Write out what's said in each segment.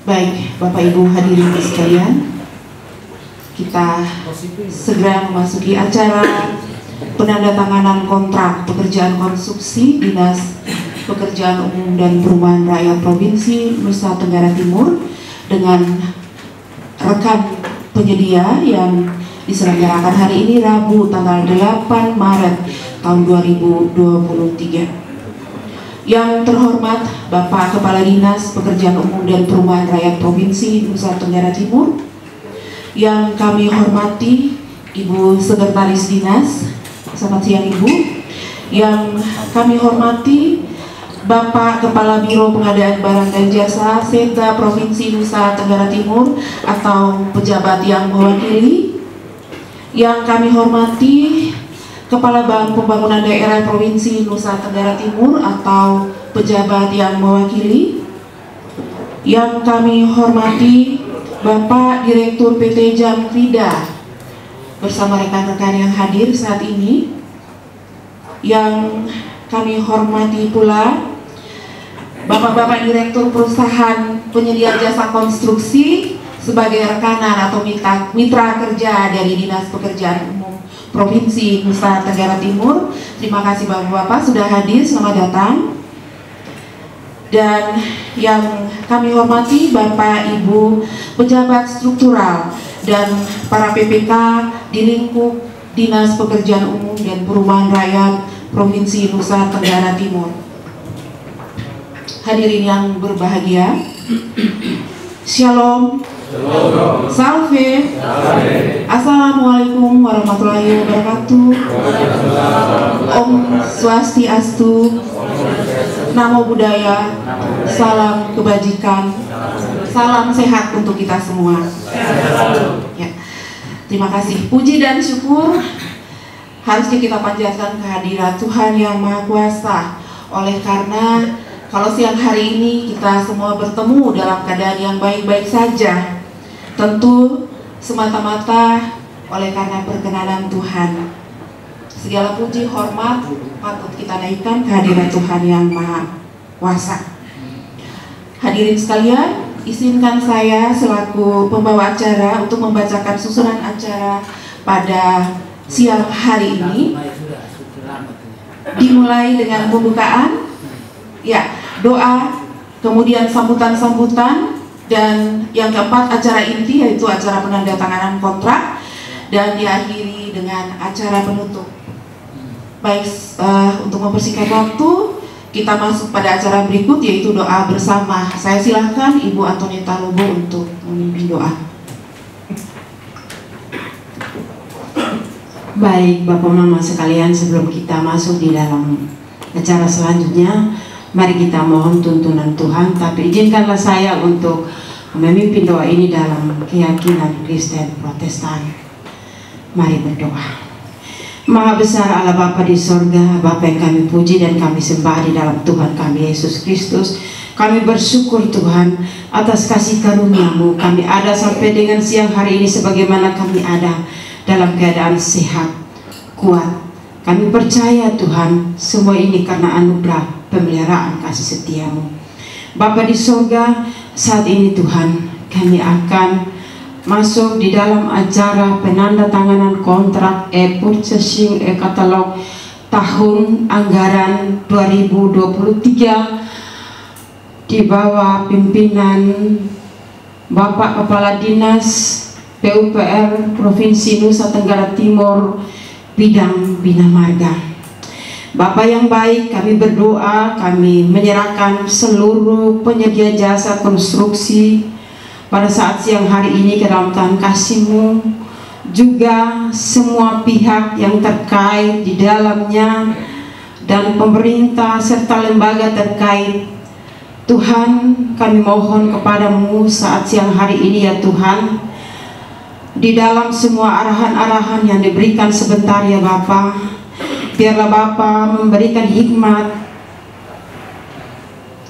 Baik, Bapak Ibu hadirin sekalian, kita segera memasuki acara penandatanganan kontrak pekerjaan konstruksi Dinas Pekerjaan Umum dan Perumahan Rakyat Provinsi Nusa Tenggara Timur dengan rekan penyedia yang diselenggarakan hari ini Rabu tanggal 8 Maret tahun 2023. Yang terhormat Bapak Kepala Dinas Pekerjaan Umum dan Perumahan Rakyat Provinsi Nusa Tenggara Timur, yang kami hormati Ibu Sekretaris Dinas, selamat siang Ibu. Yang kami hormati Bapak Kepala Biro Pengadaan Barang dan Jasa Setda Provinsi Nusa Tenggara Timur atau pejabat yang mewakili. Yang kami hormati Kepala Bank Pembangunan Daerah Provinsi Nusa Tenggara Timur atau pejabat yang mewakili. Yang kami hormati Bapak Direktur PT Jamkrida bersama rekan-rekan yang hadir saat ini. Yang kami hormati pula Bapak-bapak Direktur Perusahaan Penyedia Jasa Konstruksi sebagai rekanan atau mitra kerja dari Dinas Pekerjaan Umum Provinsi Nusa Tenggara Timur. Terima kasih Bapak-bapak sudah hadir, selamat datang. Dan yang kami hormati Bapak Ibu pejabat struktural dan para PPK di lingkup Dinas Pekerjaan Umum dan Perumahan Rakyat Provinsi Nusa Tenggara Timur. Hadirin yang berbahagia, Shalom. Salve. Assalamualaikum warahmatullahi wabarakatuh. Om Swastiastu. Namo Buddhaya. Salam kebajikan. Salam sehat untuk kita semua. Ya. Terima kasih. Puji dan syukur harusnya kita panjatkan kehadirat Tuhan Yang Maha Kuasa. Oleh karena kalau siang hari ini kita semua bertemu dalam keadaan yang baik-baik saja, tentu semata-mata oleh karena perkenanan Tuhan. Segala puji hormat patut kita naikkan kehadiran Tuhan Yang Maha Kuasa. Hadirin sekalian, izinkan saya selaku pembawa acara untuk membacakan susunan acara pada siang hari ini. Dimulai dengan pembukaan, ya, doa, kemudian sambutan-sambutan, dan yang keempat acara inti yaitu acara penandatanganan kontrak, dan diakhiri dengan acara penutup. Baik, untuk mempersingkat waktu, kita masuk pada acara berikut yaitu doa bersama. Saya silahkan Ibu Antonita Lobo untuk memimpin doa. Baik Bapak Mama sekalian, sebelum kita masuk di dalam acara selanjutnya, mari kita mohon tuntunan Tuhan. Tapi izinkanlah saya untuk memimpin doa ini dalam keyakinan Kristen Protestan. Mari berdoa. Maha besar Allah Bapa di sorga, Bapa yang kami puji dan kami sembah di dalam Tuhan kami Yesus Kristus. Kami bersyukur Tuhan atas kasih karunia-Mu. Kami ada sampai dengan siang hari ini sebagaimana kami ada dalam keadaan sehat, kuat. Kami percaya Tuhan semua ini karena anugerah pemeliharaan kasih setia-Mu. Bapa di sorga, saat ini Tuhan kami akan masuk di dalam acara penandatanganan kontrak purchasing katalog tahun anggaran 2023 di bawah pimpinan Bapak Kepala Dinas PUPR Provinsi Nusa Tenggara Timur bidang Bina Marga. Bapak yang baik, kami berdoa, kami menyerahkan seluruh penyedia jasa konstruksi pada saat siang hari ini ke dalam tangan kasih-Mu, juga semua pihak yang terkait di dalamnya dan pemerintah serta lembaga terkait. Tuhan, kami mohon kepada-Mu saat siang hari ini ya Tuhan, di dalam semua arahan-arahan yang diberikan sebentar ya Bapa, biarlah Bapa memberikan hikmat,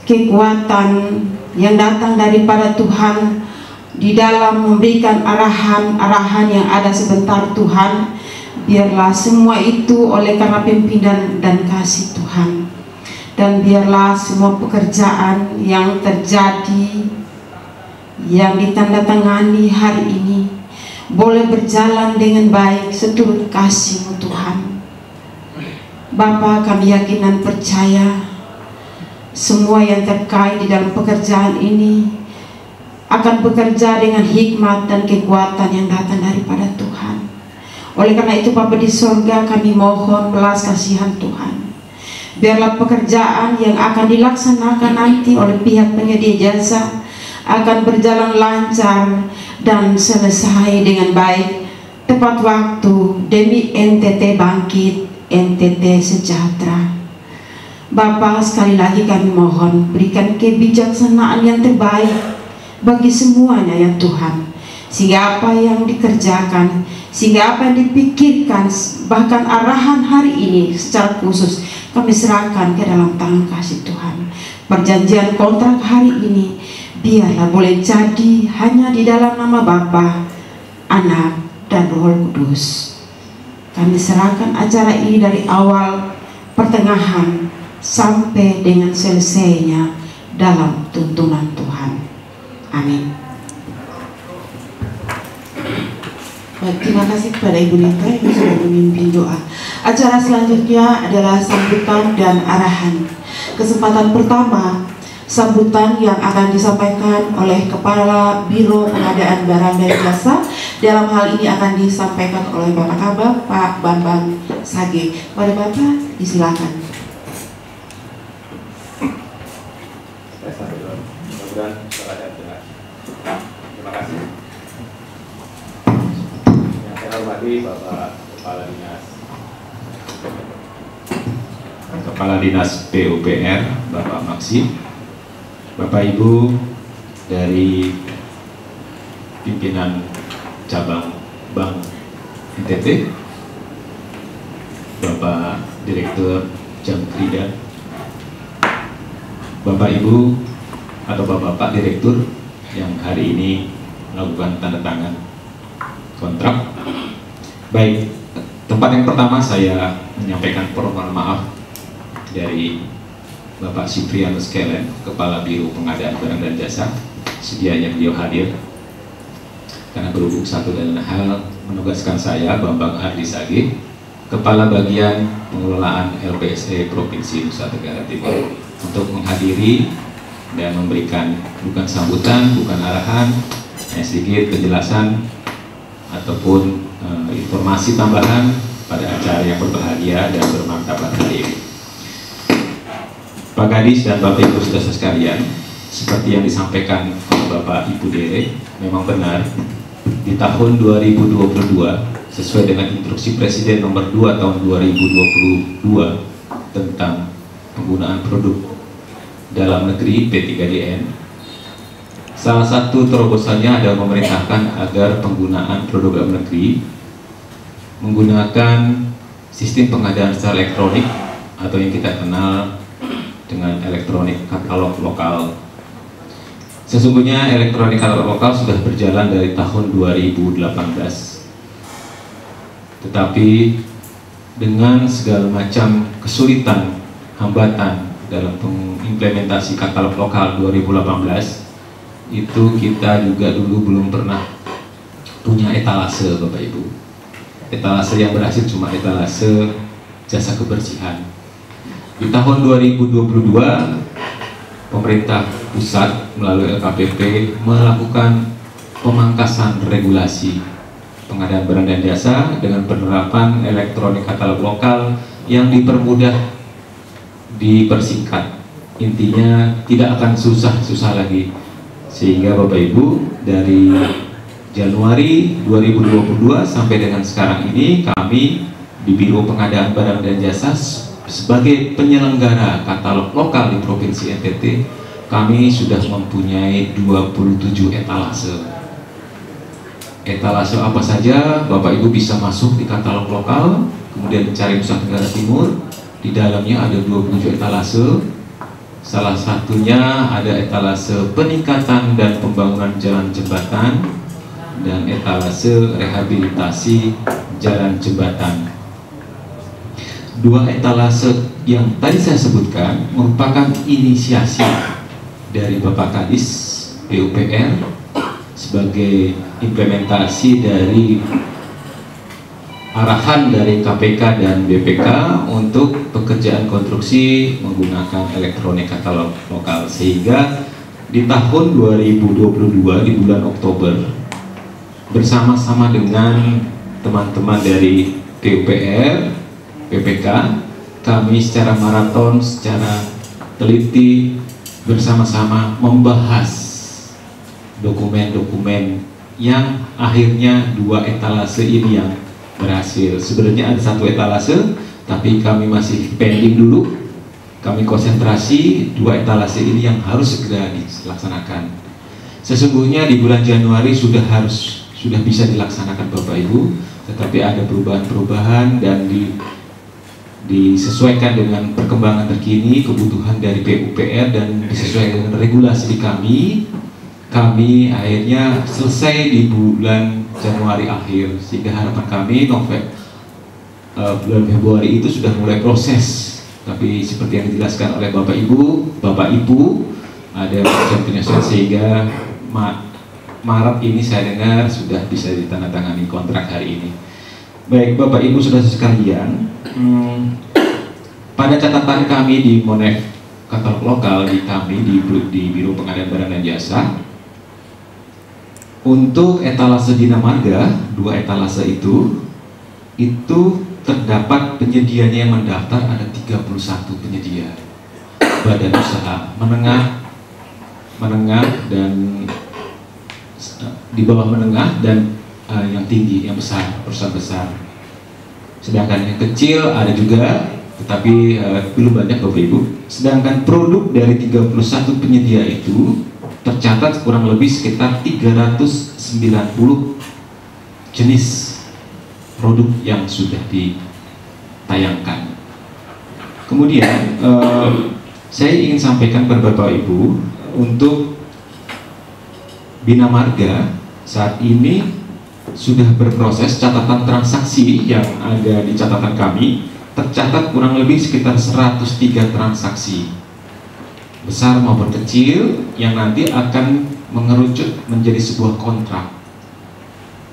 kekuatan yang datang daripada Tuhan di dalam memberikan arahan-arahan yang ada sebentar Tuhan. Biarlah semua itu oleh karena pimpinan dan kasih Tuhan, dan biarlah semua pekerjaan yang terjadi yang ditandatangani hari ini boleh berjalan dengan baik seturut kasih-Mu Tuhan. Bapa, kami yakin dan percaya semua yang terkait di dalam pekerjaan ini akan bekerja dengan hikmat dan kekuatan yang datang daripada Tuhan. Oleh karena itu Bapa di sorga, kami mohon belas kasihan Tuhan. Biarlah pekerjaan yang akan dilaksanakan nanti oleh pihak penyedia jasa akan berjalan lancar dan selesai dengan baik, tepat waktu, demi NTT bangkit, NTT sejahtera. Bapa, sekali lagi kami mohon berikan kebijaksanaan yang terbaik bagi semuanya ya Tuhan, sehingga apa yang dikerjakan, sehingga apa yang dipikirkan, bahkan arahan hari ini secara khusus kami serahkan ke dalam tangan kasih Tuhan. Perjanjian kontrak hari ini biarlah boleh jadi hanya di dalam nama Bapa, Anak, dan Roh Kudus. Kami serahkan acara ini dari awal, pertengahan, sampai dengan selesainya dalam tuntunan Tuhan. Amin. Baik, terima kasih kepada Ibu Nita yang sudah memimpin doa. Acara selanjutnya adalah sambutan dan arahan. Kesempatan pertama, sambutan yang akan disampaikan oleh Kepala Biro Pengadaan Barang dan Jasa. Dalam hal ini akan disampaikan oleh Bapak Kabak, Pak Bambang Sage. Pada Bapak, disilakan. Terima kasih. Yang saya hormati Bapak Kepala Dinas PUPR, Bapak Maksi, Bapak Ibu dari pimpinan cabang Bank NTT, Bapak Direktur Jamkrida, Bapak Ibu atau Bapak Direktur yang hari ini melakukan tanda tangan kontrak. Baik, tempat yang pertama saya menyampaikan permohonan maaf dari Bapak Siprianus Kelen, Kepala Biro Pengadaan Barang dan Jasa. Sedianya beliau hadir karena berhubung satu dan hal menugaskan saya, Bambang Ardi Sage, Kepala Bagian Pengelolaan LPSE Provinsi Nusa Tenggara Timur, untuk menghadiri dan memberikan bukan sambutan, bukan arahan, sedikit penjelasan ataupun informasi tambahan pada acara yang berbahagia dan bermartabat hari ini. Pak Kadis dan Bapak Ibu saudara sekalian, seperti yang disampaikan oleh Bapak Ibu Dere, memang benar di tahun 2022 sesuai dengan instruksi Presiden nomor 2 tahun 2022 tentang penggunaan produk dalam negeri P3DN, salah satu terobosannya adalah memerintahkan agar penggunaan produk dalam negeri menggunakan sistem pengadaan secara elektronik atau yang kita kenal dengan elektronik katalog lokal. Sesungguhnya elektronik katalog lokal sudah berjalan dari tahun 2018, tetapi dengan segala macam kesulitan, hambatan dalam pengimplementasi katalog lokal 2018 itu, kita juga dulu belum pernah punya etalase, Bapak Ibu. Etalase yang berhasil cuma etalase jasa kebersihan. Di tahun 2022 pemerintah pusat melalui LKPP melakukan pemangkasan regulasi pengadaan barang dan jasa dengan penerapan elektronik katalog lokal yang dipermudah, dipersingkat. Intinya tidak akan susah-susah lagi, sehingga Bapak Ibu dari Januari 2022 sampai dengan sekarang ini, kami di Biro Pengadaan Barang dan Jasa sebagai penyelenggara katalog lokal di Provinsi NTT, kami sudah mempunyai 27 etalase. Etalase apa saja Bapak Ibu bisa masuk di katalog lokal, kemudian mencari Nusa Tenggara Timur. Di dalamnya ada 27 etalase. Salah satunya ada etalase peningkatan dan pembangunan jalan jembatan dan etalase rehabilitasi jalan jembatan. Dua etalase yang tadi saya sebutkan merupakan inisiasi dari Bapak Kadis PUPR sebagai implementasi dari arahan dari KPK dan BPK untuk pekerjaan konstruksi menggunakan elektronik katalog lokal, sehingga di tahun 2022 di bulan Oktober bersama-sama dengan teman-teman dari PUPR, BPK, kami secara maraton, secara teliti bersama-sama membahas dokumen-dokumen yang akhirnya 2 etalase ini yang berhasil. Sebenarnya ada 1 etalase, tapi kami masih pending dulu. Kami konsentrasi 2 etalase ini yang harus segera dilaksanakan. Sesungguhnya di bulan Januari sudah bisa dilaksanakan Bapak Ibu, tetapi ada perubahan-perubahan dan disesuaikan dengan perkembangan terkini, kebutuhan dari PUPR dan disesuaikan dengan regulasi di kami akhirnya selesai di bulan Januari akhir, sehingga harapan kami bulan Februari itu sudah mulai proses. Tapi seperti yang dijelaskan oleh Bapak Ibu ada penyesuaian, sehingga Maret ini saya dengar sudah bisa ditandatangani kontrak hari ini. Baik Bapak Ibu saudara sekalian, pada catatan kami di Monef katalog lokal di Biro Pengadaan Barang dan Jasa, untuk etalase Dina Marga 2 etalase itu terdapat penyedianya yang mendaftar ada 31 penyedia badan usaha menengah dan di bawah menengah dan yang tinggi, yang besar, perusahaan besar. Sedangkan yang kecil ada juga, tetapi belum banyak Bapak Ibu. Sedangkan produk dari 31 penyedia itu tercatat kurang lebih sekitar 390 jenis produk yang sudah ditayangkan. Kemudian saya ingin sampaikan kepada Bapak Ibu, untuk Bina Marga saat ini sudah berproses catatan transaksi yang ada di catatan kami, tercatat kurang lebih sekitar 103 transaksi besar maupun kecil yang nanti akan mengerucut menjadi sebuah kontrak.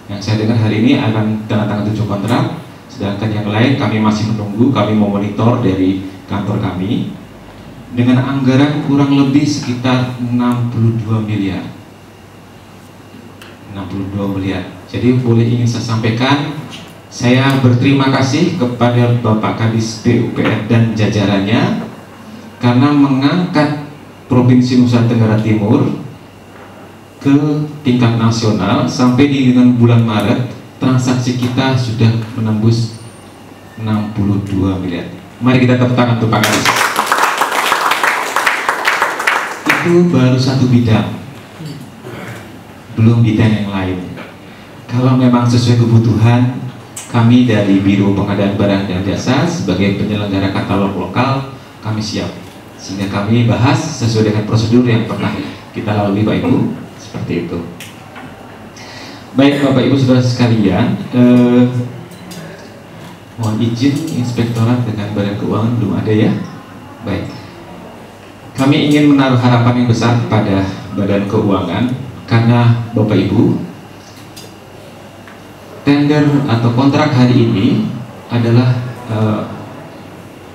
Yang saya dengar hari ini akan tanda tangan 7 kontrak, sedangkan yang lain kami masih menunggu, kami mau monitor dari kantor kami dengan anggaran kurang lebih sekitar 62 miliar. 62 miliar. Jadi ingin saya sampaikan, saya berterima kasih kepada Bapak Kadis PUPR dan jajarannya karena mengangkat Provinsi Nusa Tenggara Timur ke tingkat nasional. Sampai dengan bulan Maret transaksi kita sudah menembus 62 miliar. Mari kita tepuk tangan untuk Pak Kadis. Itu baru 1 bidang, belum bidang yang lain. Kalau memang sesuai kebutuhan, kami dari Biro Pengadaan Barang dan Jasa sebagai penyelenggara katalog lokal, kami siap, sehingga kami bahas sesuai dengan prosedur yang pernah kita lalui Bapak Ibu, seperti itu. Baik Bapak Ibu saudara sekalian, mohon izin Inspektorat dengan Badan Keuangan belum ada ya. Baik, kami ingin menaruh harapan yang besar pada Badan Keuangan karena Bapak Ibu, tender atau kontrak hari ini adalah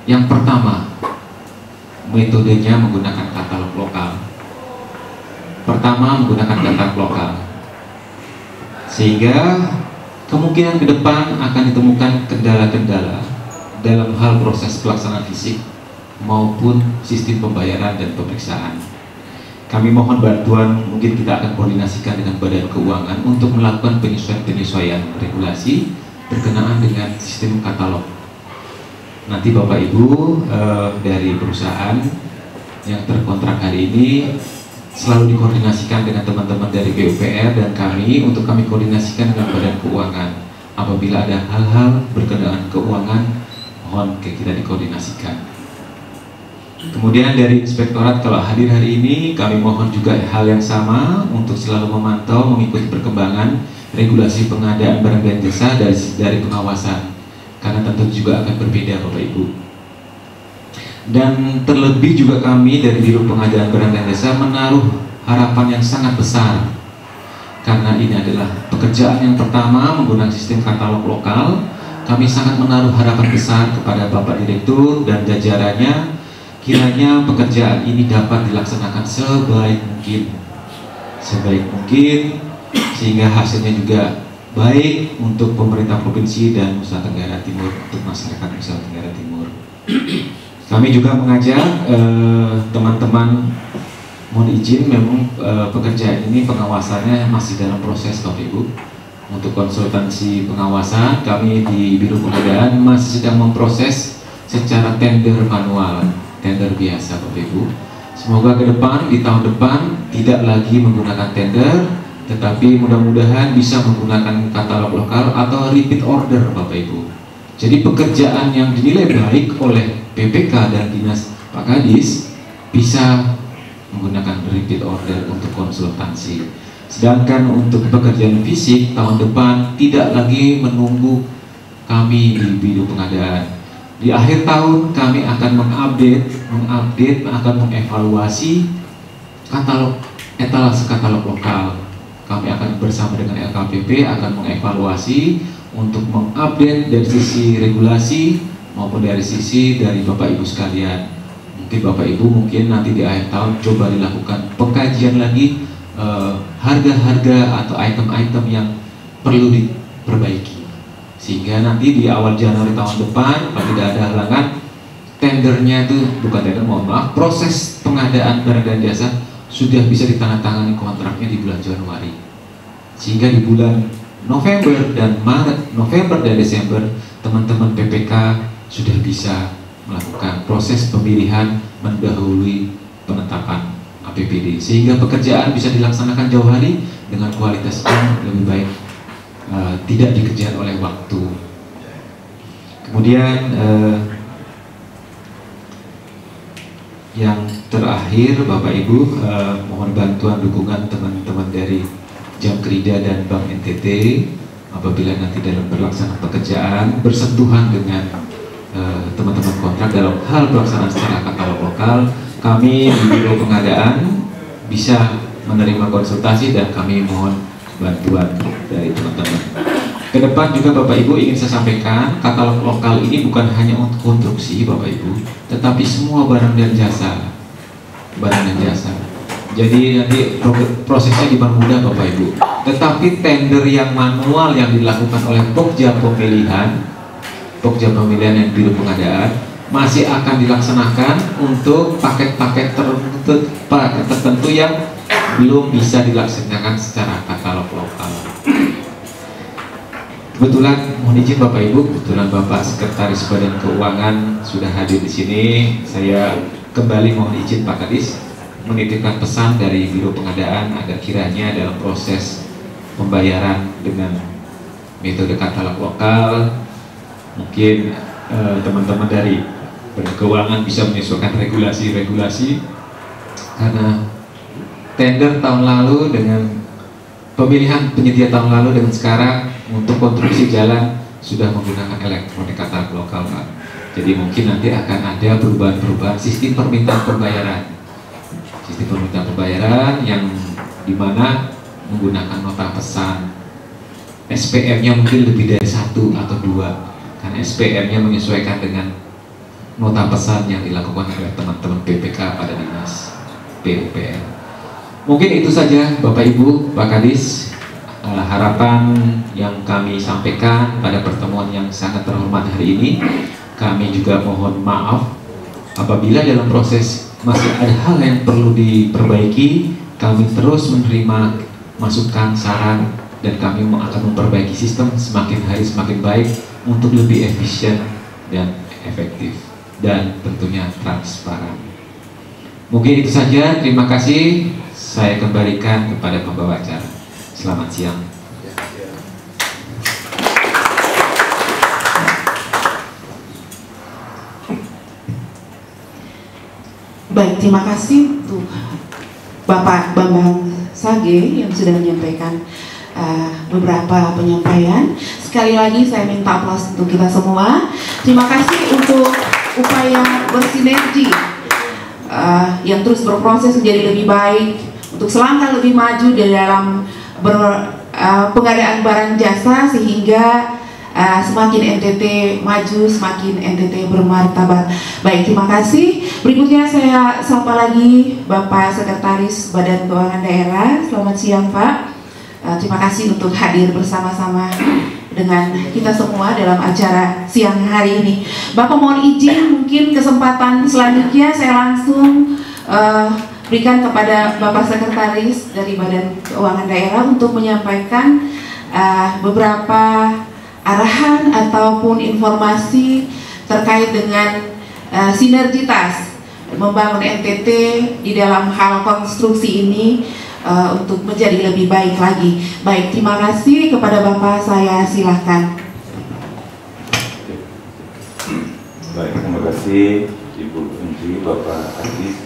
yang pertama metodenya menggunakan katalog lokal. Pertama menggunakan katalog lokal, sehingga kemungkinan ke depan akan ditemukan kendala-kendala dalam hal proses pelaksanaan fisik maupun sistem pembayaran dan pemeriksaan. Kami mohon bantuan, mungkin kita akan koordinasikan dengan Badan Keuangan untuk melakukan penyesuaian regulasi berkenaan dengan sistem katalog. Nanti Bapak Ibu dari perusahaan yang terkontrak hari ini selalu dikoordinasikan dengan teman-teman dari PUPR dan kami untuk kami koordinasikan dengan Badan Keuangan. Apabila ada hal-hal berkenaan keuangan, mohon kita dikoordinasikan. Kemudian dari Inspektorat kalau hadir hari ini, kami mohon juga hal yang sama untuk selalu memantau, mengikuti perkembangan regulasi pengadaan barang dan jasa dari pengawasan, karena tentu juga akan berbeda Bapak Ibu. Dan terlebih juga kami dari Biro Pengadaan Barang dan Jasa menaruh harapan yang sangat besar karena ini adalah pekerjaan yang pertama menggunakan sistem katalog lokal. Kami sangat menaruh harapan besar kepada Bapak Direktur dan jajarannya, kiranya pekerjaan ini dapat dilaksanakan sebaik mungkin, sehingga hasilnya juga baik untuk pemerintah provinsi dan Nusa Tenggara Timur, untuk masyarakat Nusa Tenggara Timur. Kami juga mengajak teman-teman, mohon izin, memang pekerjaan ini pengawasannya masih dalam proses, Bapak Ibu. Untuk konsultansi pengawasan, kami di Biro Pengadaan masih sedang memproses secara tender manual, tender biasa, Bapak Ibu. Semoga ke depan, di tahun depan, tidak lagi menggunakan tender, tetapi mudah-mudahan bisa menggunakan katalog lokal atau repeat order, Bapak Ibu. Jadi pekerjaan yang dinilai baik oleh PPK dan Dinas Pak Kadis bisa menggunakan repeat order untuk konsultansi. Sedangkan untuk pekerjaan fisik tahun depan tidak lagi menunggu kami di Biro Pengadaan. Di akhir tahun kami akan mengupdate, akan mengevaluasi etalase katalog lokal. Kami akan bersama dengan LKPP akan mengevaluasi untuk mengupdate dari sisi regulasi maupun dari sisi dari Bapak Ibu sekalian. Mungkin Bapak Ibu mungkin nanti di akhir tahun coba dilakukan pengkajian lagi harga-harga atau item-item yang perlu diperbaiki, sehingga nanti di awal Januari tahun depan, kalau tidak ada halangan, tendernya itu bukan tender, mohon maaf, proses pengadaan barang dan jasa sudah bisa ditandatangani kontraknya di bulan Januari, sehingga di bulan November dan Desember teman-teman PPK sudah bisa melakukan proses pemilihan mendahului penetapan APBD, sehingga pekerjaan bisa dilaksanakan jauh hari dengan kualitas yang lebih baik, tidak dikejar oleh waktu. Kemudian yang terakhir, Bapak Ibu, mohon bantuan dukungan teman-teman dari Jamkrida dan Bank NTT apabila nanti dalam pelaksanaan pekerjaan bersentuhan dengan teman-teman kontrak dalam hal pelaksanaan secara katalog lokal. Kami di Biro Pengadaan bisa menerima konsultasi dan kami mohon bantuan dari teman-teman. Ke depan juga Bapak Ibu ingin saya sampaikan, katalog lokal ini bukan hanya untuk konstruksi Bapak Ibu, tetapi semua barang dan jasa. Jadi nanti prosesnya dipermudah Bapak Ibu. Tetapi tender yang manual yang dilakukan oleh Pokja Pemilihan yang Biro Pengadaan masih akan dilaksanakan untuk paket-paket tertentu yang belum bisa dilaksanakan secara katalog lokal. Kebetulan, mohon izin Bapak Ibu, kebetulan Bapak Sekretaris Badan Keuangan sudah hadir di sini. Saya kembali mohon izin Pak Kadis menitipkan pesan dari Biro Pengadaan agar kiranya dalam proses pembayaran dengan metode katalog lokal, mungkin teman-teman dari Badan Keuangan bisa menyesuaikan regulasi-regulasi, karena tender tahun lalu dengan pemilihan penyedia tahun lalu dengan sekarang untuk konstruksi jalan sudah menggunakan elektronik katalog lokal, Pak. Jadi mungkin nanti akan ada perubahan-perubahan sistem permintaan pembayaran yang dimana menggunakan nota pesan. SPM-nya mungkin lebih dari 1 atau 2, karena SPM-nya menyesuaikan dengan nota pesan yang dilakukan oleh teman-teman PPK pada Dinas PUPR. Mungkin itu saja Bapak Ibu, Pak Kadis, harapan yang kami sampaikan pada pertemuan yang sangat terhormat hari ini. Kami juga mohon maaf apabila dalam proses masih ada hal yang perlu diperbaiki. Kami terus menerima masukan, saran, dan kami akan memperbaiki sistem semakin hari semakin baik untuk lebih efisien dan efektif dan tentunya transparan. Mungkin itu saja, terima kasih. Saya kembalikan kepada pembawa acara. Selamat siang. Baik, terima kasih untuk Bapak Bambang Sage yang sudah menyampaikan beberapa penyampaian. Sekali lagi saya minta aplaus untuk kita semua. Terima kasih untuk upaya bersinergi yang terus berproses menjadi lebih baik, untuk selangkah lebih maju di dalam pengadaan barang jasa sehingga semakin NTT maju, semakin NTT bermartabat. Baik, terima kasih. Berikutnya saya sapa lagi Bapak Sekretaris Badan Keuangan Daerah. Selamat siang, Pak. Terima kasih untuk hadir bersama-sama dengan kita semua dalam acara siang hari ini. Bapak mohon izin, mungkin kesempatan selanjutnya saya langsung berikan kepada Bapak Sekretaris dari Badan Keuangan Daerah untuk menyampaikan beberapa arahan ataupun informasi terkait dengan sinergitas membangun NTT di dalam hal konstruksi ini untuk menjadi lebih baik lagi. Baik, terima kasih kepada Bapak, saya silakan. Baik, terima kasih Ibu Menteri, Bapak Adis,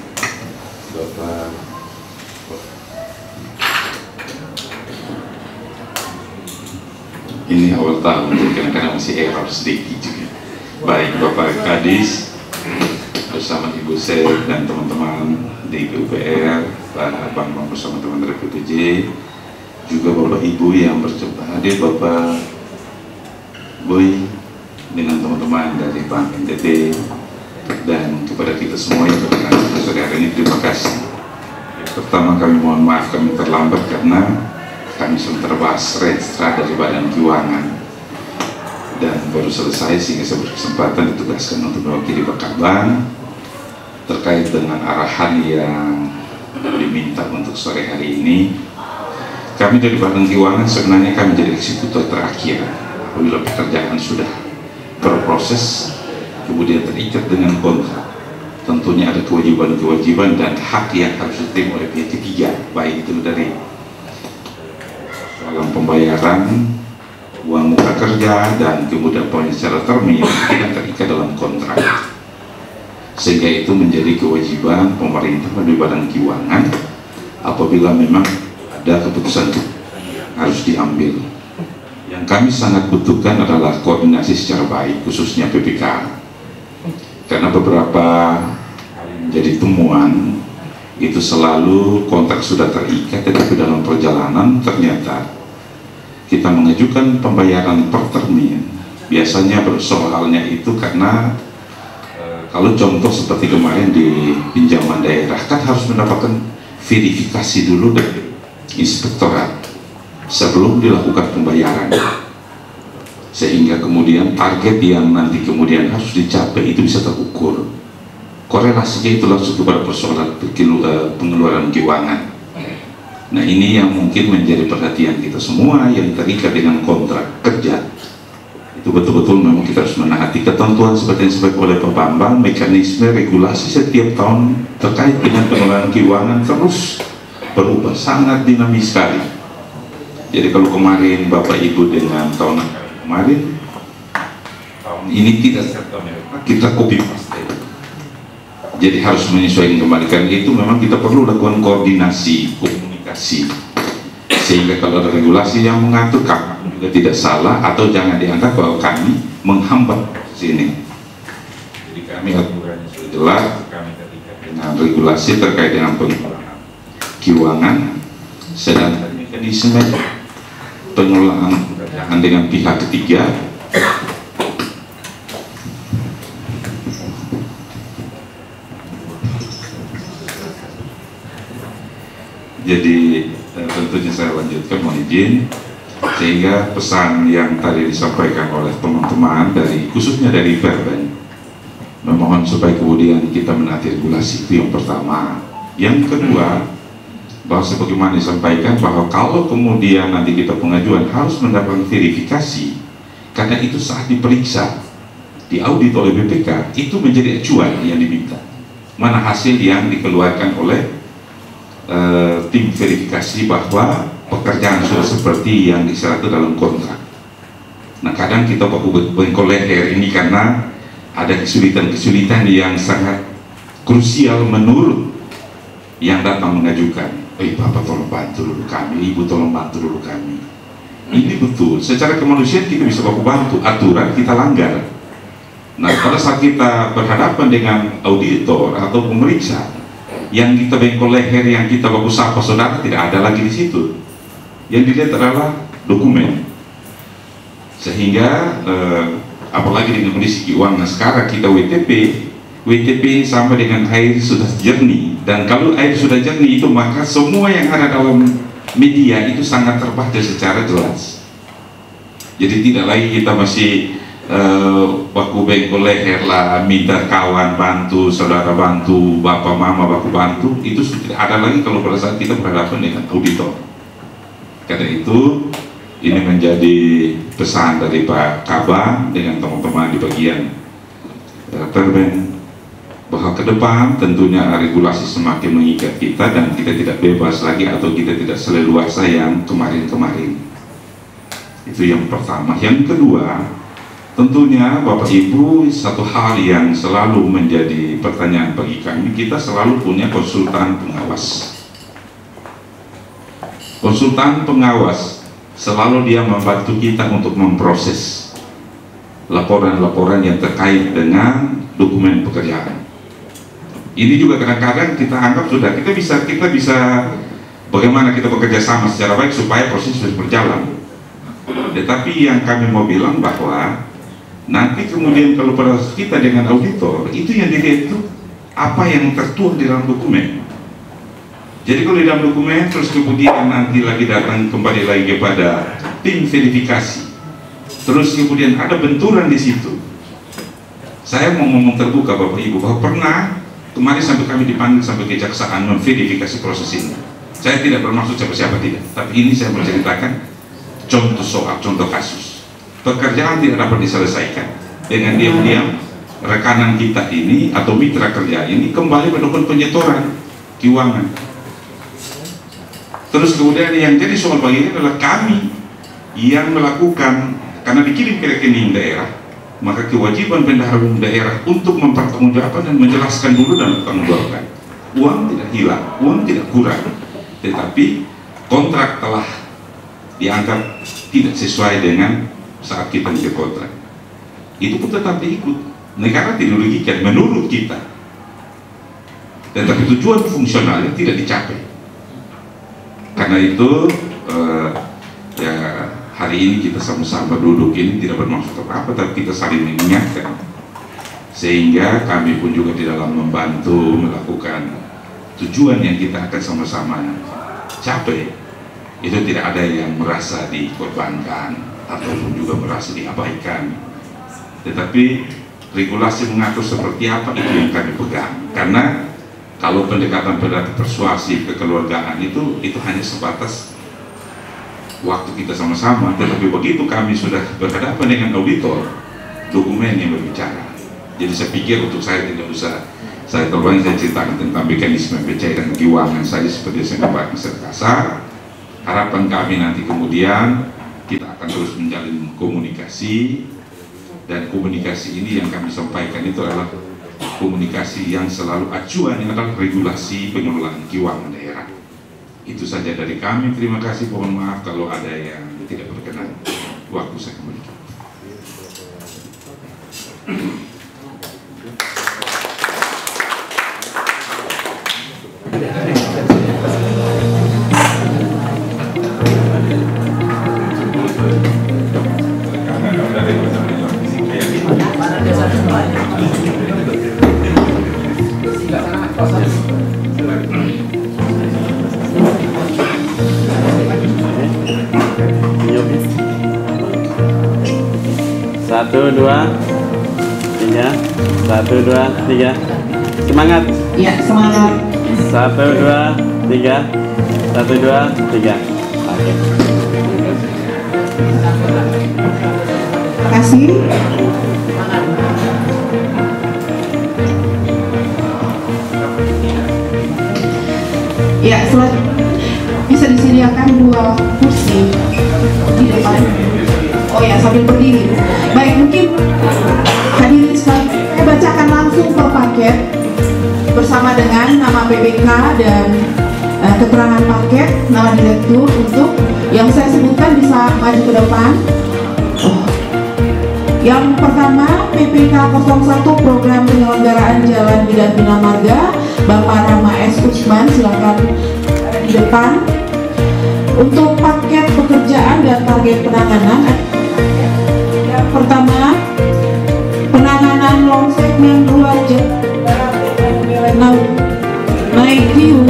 Bapak ini awal tahun, kadang-kadang masih error sedikit juga. Baik, Bapak Kadis bersama Ibu Sel dan teman-teman di PUPR, Pak Bambang bersama teman dari PPJ, juga Bapak Ibu yang hadir, Bapak Boy dengan teman-teman dari Bank NTT, dan kepada kita semua yang berkenan sore hari ini, terima kasih. Pertama, kami mohon maaf kami terlambat karena kami sebentar bahas registra dari Badan Keuangan dan baru selesai, sehingga saya berkesempatan ditugaskan untuk mewakili Pak Kabang terkait dengan arahan yang diminta untuk sore hari ini. Kami dari Badan Keuangan sebenarnya kami menjadi eksekutor terakhir apabila pekerjaan sudah berproses kemudian terikat dengan kontrak. Tentunya ada kewajiban-kewajiban dan hak yang harus diterima oleh pihak ketiga, baik itu dari dalam pembayaran uang muka kerja dan kemudian poin secara termin tidak terikat dalam kontrak, sehingga itu menjadi kewajiban pemerintah di Badan Keuangan apabila memang ada keputusan harus diambil. Yang kami sangat butuhkan adalah koordinasi secara baik, khususnya PPK, karena beberapa menjadi temuan itu selalu kontrak sudah terikat, tetapi dalam perjalanan ternyata kita mengajukan pembayaran per termin. Biasanya persoalannya itu karena kalau contoh seperti kemarin di pinjaman daerah kan harus mendapatkan verifikasi dulu dari inspektorat sebelum dilakukan pembayaran, sehingga kemudian target yang nanti kemudian harus dicapai itu bisa terukur. Korelasinya itu langsung kepada persoalan pengeluaran keuangan. Nah, ini yang mungkin menjadi perhatian kita semua yang terikat dengan kontrak kerja. Itu betul-betul memang kita harus menaati ketentuan seperti yang disampaikan oleh Pak Bambang, mekanisme regulasi setiap tahun terkait dengan pengelolaan keuangan terus berubah, sangat dinamis sekali. Jadi kalau kemarin Bapak Ibu dengan tahun kemarin, tahun ini tidak kita copy paste. Jadi harus menyesuaikan kembali, karena itu memang kita perlu lakukan koordinasi, komunikasi, sehingga kalau ada regulasi yang mengatur kami juga tidak salah, atau jangan dianggap bahwa kami menghambat sini. Jadi kami aturannya sudah jelas, kami terikat dengan regulasi terkait dengan pengelolaan keuangan, sedangkan mekanisme pengelolaan dengan pihak ketiga jadi tentunya saya lanjutkan, mohon izin, sehingga pesan yang tadi disampaikan oleh teman-teman dari khususnya dari Perben, memohon supaya kemudian kita menaati regulasi, itu yang pertama. Yang kedua, bahwa sebagaimana disampaikan bahwa kalau kemudian nanti kita pengajuan harus mendapatkan verifikasi, karena itu saat diperiksa, diaudit oleh BPK, itu menjadi acuan yang diminta, mana hasil yang dikeluarkan oleh tim verifikasi bahwa pekerjaan sudah seperti yang disyaratkan dalam kontrak. Nah, kadang kita baku bengkol leher ini karena ada kesulitan-kesulitan yang sangat krusial menurut yang datang mengajukan. Bapak tolong bantu dulu kami, Ibu tolong bantu dulu kami. Ini betul, secara kemanusiaan kita bisa baku bantu, aturan kita langgar. Nah, pada saat kita berhadapan dengan auditor atau pemeriksa, yang kita bengkol leher, yang kita baku sapa saudara, tidak ada lagi di situ. yang dilihat adalah dokumen. Sehingga apalagi dengan kondisi keuangan sekarang kita WTP sama dengan air sudah jernih, dan kalau air sudah jernih itu maka semua yang ada dalam media itu sangat terbaca secara jelas. Jadi tidak lagi kita masih baku bengkol leher lah, minta kawan bantu, saudara bantu, bapak mama baku bantu, itu sudah tidak ada lagi kalau pada saat kita berhadapan dengan auditor. Karena itu ini menjadi pesan dari Pak Kabang dengan teman-teman di bagian Perben, bahwa ke depan tentunya regulasi semakin mengikat kita dan kita tidak bebas lagi atau kita tidak seleluasa yang kemarin-kemarin. Itu yang pertama. Yang kedua, tentunya Bapak Ibu, satu hal yang selalu menjadi pertanyaan bagi kami, kita selalu punya konsultan pengawas. Konsultan pengawas selalu dia membantu kita untuk memproses laporan-laporan yang terkait dengan dokumen pekerjaan. Ini juga kadang-kadang kita anggap sudah kita bisa bagaimana kita bekerja sama secara baik supaya proses berjalan. Tetapi yang kami mau bilang bahwa nanti kemudian kalau pada kita dengan auditor itu yang dilihat itu apa yang tertuang di dalam dokumen. Jadi kalau di dalam dokumen terus kemudian nanti lagi datang kembali lagi kepada tim verifikasi, terus kemudian ada benturan di situ. Saya mau ngomong terbuka Bapak Ibu bahwa pernah kemarin sampai kami dipanggil sampai kejaksaan memverifikasi proses ini. Saya tidak bermaksud siapa-siapa tidak, tapi ini saya menceritakan contoh kasus. Pekerjaan tidak dapat diselesaikan dengan diam-diam rekanan kita ini atau mitra kerja ini kembali melakukan penyetoran keuangan. Terus kemudian yang jadi soal bagi ini adalah kami yang melakukan, karena dikirim ke rekening daerah, maka kewajiban bendahara umum daerah untuk mempertanggungjawabkan dan menjelaskan dulu dan mempertanggungjawabkan. Uang tidak hilang, uang tidak kurang, tetapi kontrak telah dianggap tidak sesuai dengan saat kita bikin kontrak. Itu pun tetap diikut. Negara tidak dirugikan menurut kita, tetapi tujuan fungsionalnya tidak dicapai. Karena itu ya hari ini kita sama-sama duduk ini tidak bermaksud apa-apa, tapi kita saling mengingatkan, sehingga kami pun juga di dalam membantu melakukan tujuan yang kita akan sama-sama capai. Itu tidak ada yang merasa dikorbankan ataupun juga merasa diabaikan, tetapi regulasi mengatur seperti apa itu yang kami pegang. Karena kalau pendekatan persuasif kekeluargaan itu hanya sebatas waktu kita sama-sama, tetapi begitu kami sudah berhadapan dengan auditor, dokumen yang berbicara. Jadi saya pikir untuk saya tidak usah saya terlalu saya ceritakan tentang mekanisme pencairan keuangan saja seperti saya dapat secara kasar. Harapan kami nanti kemudian kita akan terus menjalin komunikasi, dan komunikasi ini yang kami sampaikan itu adalah komunikasi yang selalu acuannya adalah regulasi pengelolaan keuangan daerah. Itu saja dari kami. Terima kasih. Mohon maaf kalau ada yang tidak berkenan. Waktu saya kembalikan. Satu, dua, tiga. Satu, dua, tiga. Semangat. Ya, semangat. Satu, dua, tiga. Satu, dua, tiga. Oke. Terima kasih. Ya, bisa disediakan 2 kursi di depan. Oh ya, sambil berdiri. Baik, mungkin hadirin sekalian, saya bacakan langsung per paket bersama dengan nama PPK dan keterangan paket, nama direktur. Untuk yang saya sebutkan bisa maju ke depan. Yang pertama, PPK 01 Program Penyelenggaraan Jalan Bidang Bina Marga, Bapak Rama S. Usman, silakan di depan. Untuk paket pekerjaan dan target penanganan. Yang pertama, penanganan long segmen 2 naik view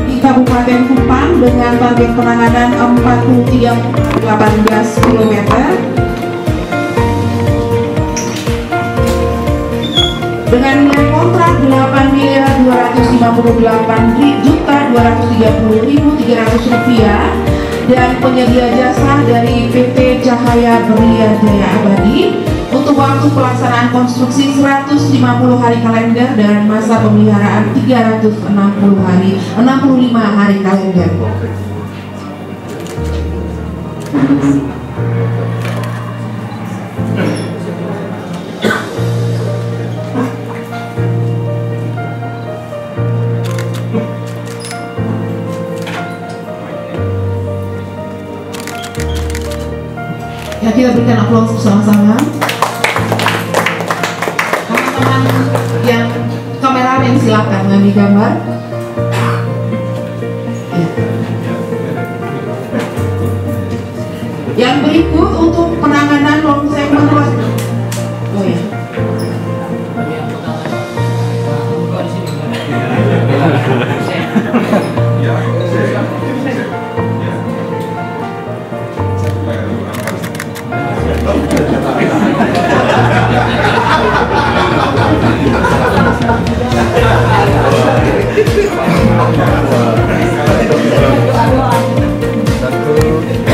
di Kabupaten Kupang dengan target penanganan 43,18 km. Dengan nilai kontrak 8.258.230.300 rupiah dan penyedia jasa dari PT Cahaya Berlian Jaya Abadi untuk waktu pelaksanaan konstruksi 150 hari kalender dan masa pemeliharaan 65 hari kalender. Ya, kita berikan aplaus bersama-sama. Teman-teman yang kameramen silakan mengambil gambar. Ya. Yang berikut untuk penanganan long segmen. Oh ya.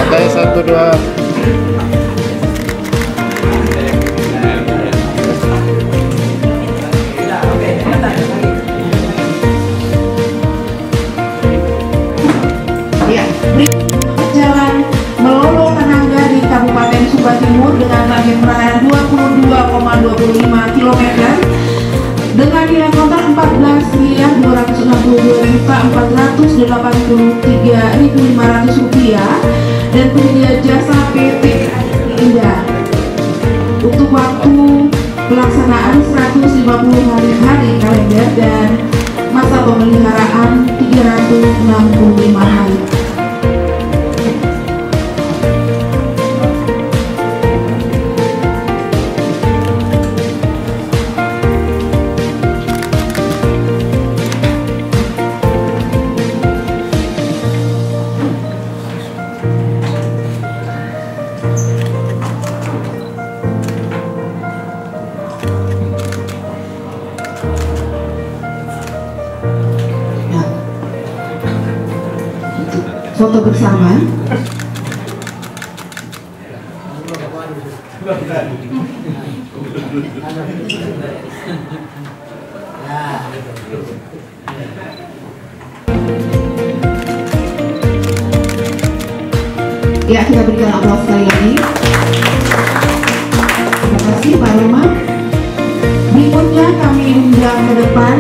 Oke, 1, 2. Ya, jalan Melolo Tenangga di Kabupaten Sumba Timur dengan target penanganan 22,25 km dengan nilai kontrak 14.262.483.500 rupiah dan penyedia jasa PT Indah untuk waktu pelaksanaan 150 hari kalender dan masa pemeliharaan 365 hari. Foto bersama. Ya, kita berikan aplaus sekali lagi. Terima kasih Pak Roma. Berikutnya kami undang ke depan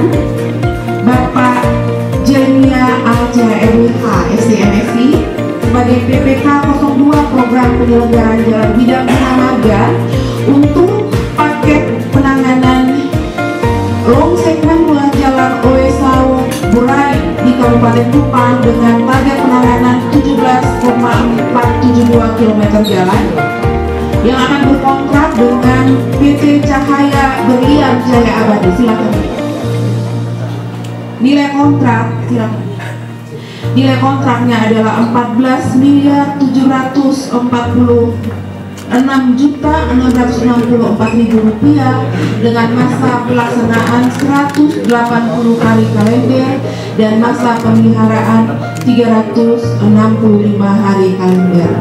Bapak Jeremia AJMH SDMSI sebagai PPK 02 Program Penyelenggaraan Jalan Bidang Bina Marga untuk paket penanganan long segmen ruas jalan Oe Sawo Burai di Kabupaten Kupang dengan target penanganan 17,472 km jalan yang akan berkontrak dengan PT Cahaya Berlian Jaya Abadi. Silakan. Nilai kontrak, silakan. Nilai kontraknya adalah 14.746.664.000 rupiah dengan masa pelaksanaan 180 hari kalender dan masa pemeliharaan 365 hari kalender.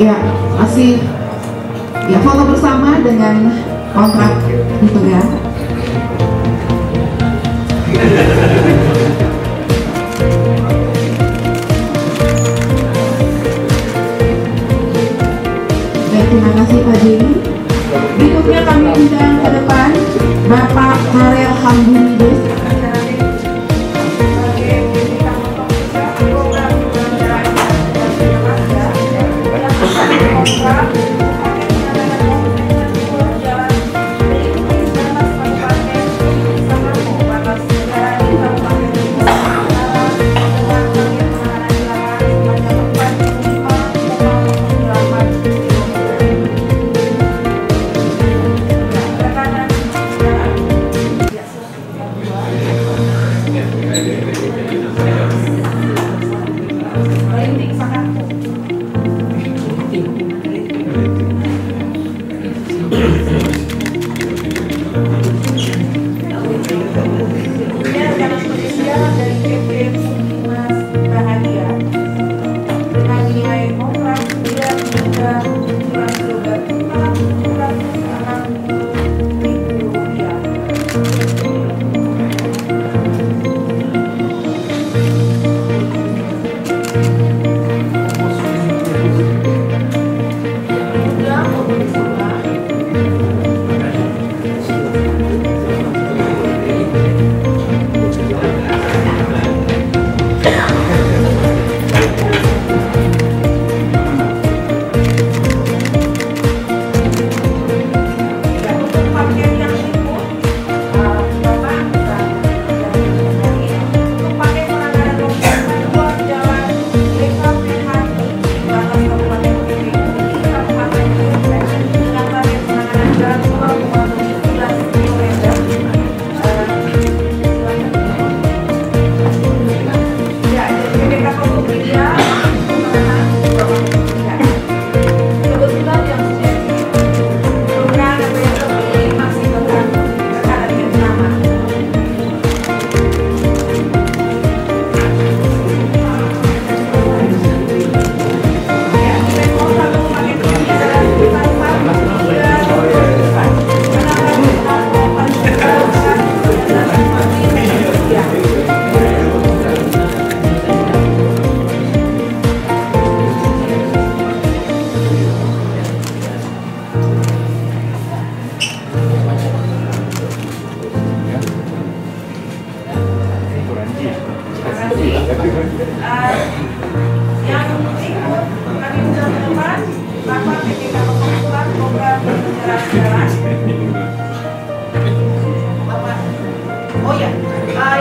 Ya, masih ya foto bersama dengan kontrak dipegang. kasih Pak Jenny. Berikutnya kami undang ke depan Bapak Karel Hamdunides.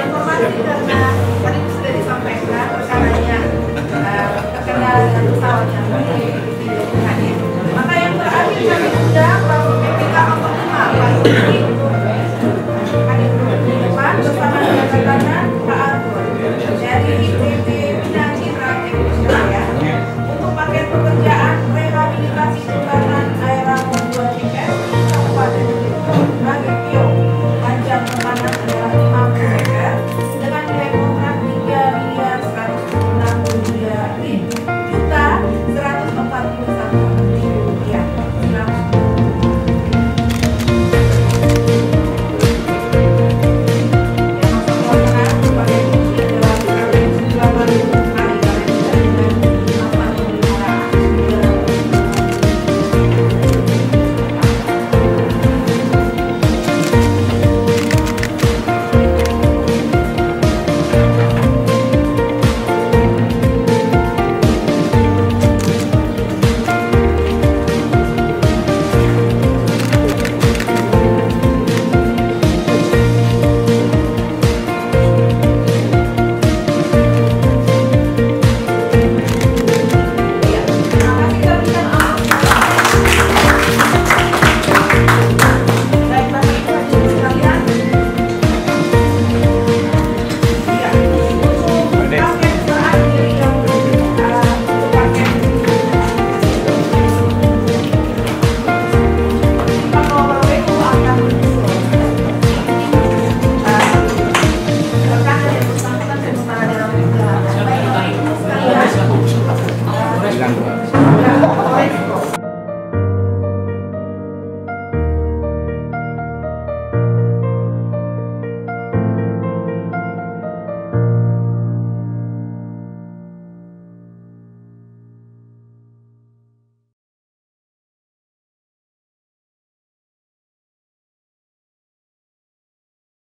Informasi karena